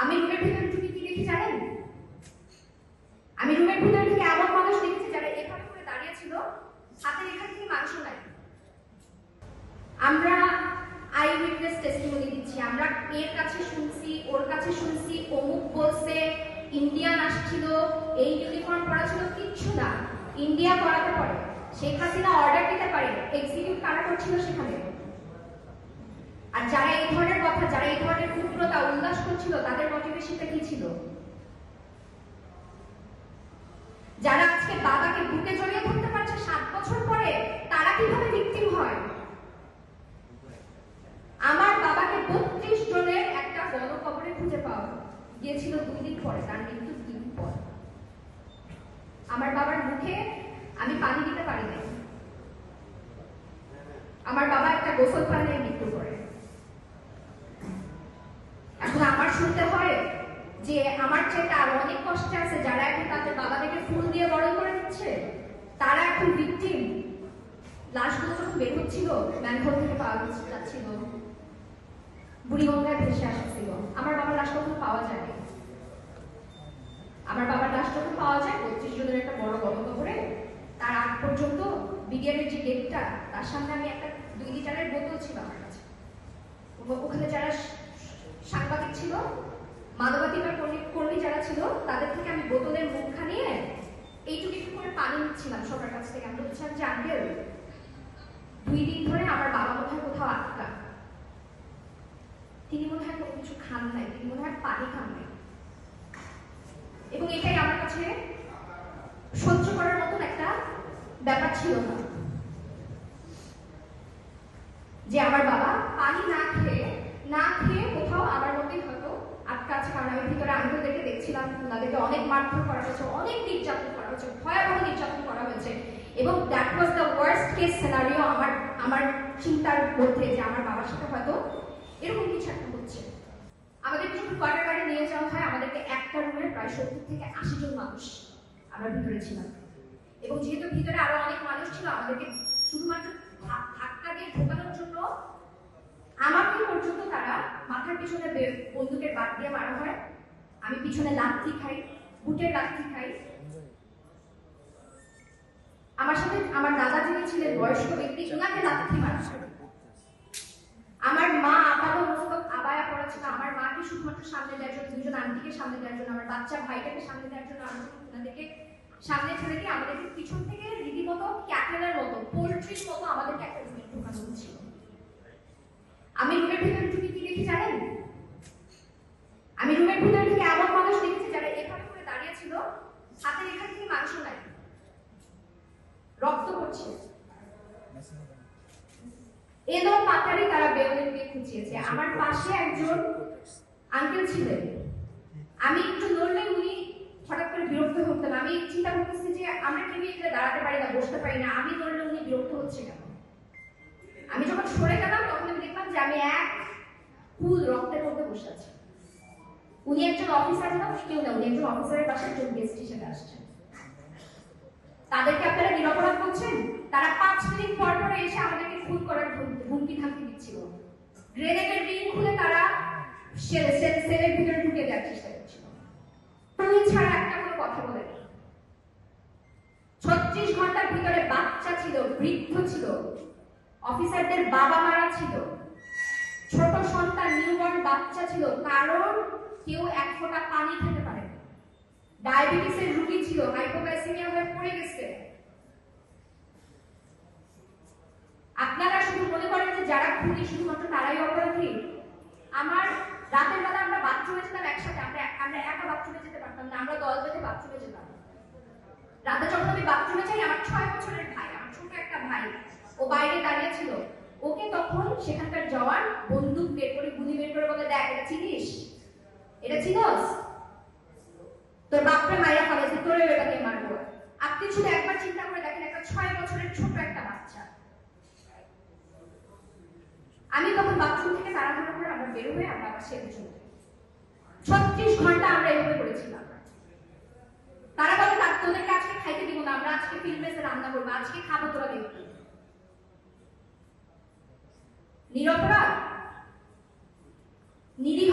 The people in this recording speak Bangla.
আমি রুমের ভিতরে ঢুকে কি দেখি জানেন? আমি রুমের ভিতরে ঢুকে এমন মানুষ দেখেছি যারা এভাবে করে দাঁড়িয়ে ছিল, হাতের এখান থেকে মাংস নাই। আমরা আই উইটনেস টেস্টিমনি দিচ্ছি, আমরা এর কাছে শুনছি, ওর কাছে শুনছি, অমুক বলছে, ইন্ডিয়ান আসছিল, এই ইউনিফর্ম পরা ছিল, কিচ্ছু না। ইন্ডিয়া করাতে পারে, শেখ হাসিনা অর্ডার দিতে পারে, এক্সিকিউট কারা করছিল সেখানে। আর যারা এই ধরনের কথা, যারা এই ধরনের উগ্রতা উল্লাস করছিল, তাদের মোটিভেশনটা কি ছিল? যারা আজকে বাবাকে বুকে জড়িয়ে ধরতে পারছে 7 বছর পরে, তারা কিভাবে ভিকটিম হয়? আমার বাবাকে 32 জনের একটা গণকবরে খুঁজে পাওয়া গিয়েছিল 2 দিন পরে, তার মৃত্যুর 2 দিন পর। আমার বাবার মুখে আমি পানি দিতে পারি না। আমার বাবা একটা গোসল পানি মৃত্যু করে। এখন আমার শুনতে হয় যে আমার চেয়ে আরো অনেক কষ্টে আছে যারা এখন তাদের বাবাকে ফুল দিয়ে বরণ করে দিচ্ছে, তারা এখন ভিকটিম। লাশগুলো যখন বের হচ্ছিল, ম্যানহোল থেকে পাওয়া যাচ্ছিল, বুড়িগঙ্গায় ভেসে আসছিল, আমার বাবার লাশ কখনো পাওয়া যায়নি। আমার বাবার লাশ যখন পাওয়া যায় 32 জনের একটা বড় গণকবরে, তার আগ পর্যন্ত বিডিআরের যে গেটটা, তার সামনে আমি একটা 2 লিটারের বোতল ছিল আমার কাছে। ওখানে যারা সাংবাদিক ছিল, মানবাধিকার কর্মী যারা ছিল, তাদের থেকে আমি বোতলের মুখখানা নিয়ে এইটুকু একটু করে পানি নিচ্ছিলাম সবার কাছ থেকে। আমি বলছিলাম যে আঙ্কেল, 2 দিন ধরে আমার বাবা মনে হয় কোথাও আটকা, তিনি মনে হয় কোনো কিছু খান নাই, তিনি মনে হয় পানি খান নাই। এবং এটাই আমার কাছে সহ্য করার মতন একটা ব্যাপার ছিল না, যে আমার বাবা পানি না খেয়ে কোথাও আমার মধ্যেই হয়তো আটকা আছে। কারণ আমি ভিতরে আঙ্কেলদেরকে দেখছিলাম, তাদেরকে অনেক মারধর করা হয়েছে, অনেক নির্যাতন করা হয়েছে, ভয়াবহ নির্যাতন করা হয়েছে। এবং that was the worst case scenario আমার চিন্তার মধ্যে, যে আমার বাবার সাথে হয়তো এরকম কিছু একটা হচ্ছে। আমাদেরকে যখন কোয়ার্টার গার্ডে নিয়ে যাওয়া হয়, আমাদেরকে একটা রুমে প্রায় 70 থেকে 80 জন মানুষ আমরা ভিতরে ছিলাম। এবং যেহেতু ভিতরে আরো অনেক মানুষ ছিল, আমাদেরকে শুধুমাত্র ধাক্কা দিয়ে ঢোকানোর জন্য আমাকে পর্যন্ত তারা মাথার পিছনে বন্দুকের বাট দিয়ে মারা হয়। আমি পিছনে লাথি খাই, বুটের লাথি খাই। আমার সাথে আমার দাদা যিনি ছিলেন বয়স্ক ব্যক্তি, ওনাকে লাথি মারা হয়। আমার মা আপাতত মস্তক আবায়া পড়া ছিল, আমার মাকে শুধুমাত্র সামনে দেওয়ার জন্য, 2 জন আন্টিকে সামনে দেওয়ার জন্য, আমার বাচ্চা ভাইটাকে সামনে দেওয়ার জন্য ওনাদেরকে সামনে ছেড়ে দিয়ে আমাদেরকে পিছন থেকে রীতিমতো ক্যাটেলের মতো, পোল্ট্রির মতো আমাদেরকে একটা রুমে ঢোকানো হচ্ছিল। আমি রুমের ভিতরে ঢুকে কি দেখি জানেন? আমি রুমের ভিতরে ঢুকে এমন মানুষ দেখেছি যারা এভাবে করে দাঁড়িয়ে ছিল, হাতের এখান থেকে মাংস নাই, রক্ত পড়ছে, এলো পাতারি তারা বেলুন দিয়ে খুঁচিয়েছে। আমার পাশে একজন আঙ্কেল ছিলেন, আমি একটু লড়লে উনি হঠাৎ করে বিরক্ত হতেন। আমি চিন্তা করতেছি যে আমরা কেউ এখানে দাঁড়াতে পারি না, বসতে পারি না, আমি লড়লে উনি বিরক্ত হচ্ছে কেন? আমি যখন সরে গেলাম তখন আমি দেখলাম যে আমি এক ফুল রক্তের মধ্যে বসে আছি। উনি একজন অফিসার না, কেউ না, উনি একজন অফিসারের পাশে একজন গেস্ট হিসেবে আসছেন। তাদেরকে আপনারা নিরপরাধ করছেন? তারা 5 মিনিট পর পর এসে আমাদেরকে খুন করার হুমকি ধামকি দিচ্ছিল। গ্রেনেডের রিং খুলে তারা সেলের ভিতরে ঢুকে দেওয়ার চেষ্টা করছিল। তুই ছাড়া একটা কোনো কথা বলেনি। 36 ঘন্টার ভিতরে বাচ্চা ছিল, বৃদ্ধ ছিল, অফিসারদের বাবা মারা ছিল, ছোট সন্তান নিউবর্ন বাচ্চা ছিল, কারণ কেউ এক ফোঁটা পানি খেতে পারে না। ডায়াবেটিসের রোগী ছিল, হাইপোগ্লাইসেমিয়া হয়ে পড়ে গেছে। আপনারা শুধু মনে করেন যে যারা খুনি শুধুমাত্র তারাই অপরাধী। আমার রাতের বেলা আমরা বাথরুমে যেতাম একসাথে, আমরা একা বাথরুমে যেতে পারতাম না, আমরা দল বেঁধে বাথরুমে যেতাম। রাতে যখন আমি বাথরুমে যাই, আমার 6 বছরের ভাই, আমার ছোট একটা ভাই, ও বাইরে দাঁড়িয়ে ছিল, ওকে তখন সেখানকার জওয়ান বন্দুক বের করে, গুলি বের করে বলে, দেখ এটা চিনিস, এটা চিনস, তোর বাপরে মাইয়া ফেলেছে, তোরে এটাকে মারবো। আপনি শুধু একবার চিন্তা করে দেখেন, একটা 6 বছরের ছোট একটা বাচ্চা। আমি তখন বাথরুম থেকে তাড়াহুড়ো করে আমরা বের হয়ে আমরা আবার সেরে চলে যাই। 36 ঘন্টা আমরা এভাবে করেছিলাম। তারা বলে, তোদেরকে আজকে খাইতে দিব না, আমরা আজকে ফিল্ড বেসে রান্না করবো, আজকে খাবো, তোরা দেখবি। নিরপরাধ, নিরীহ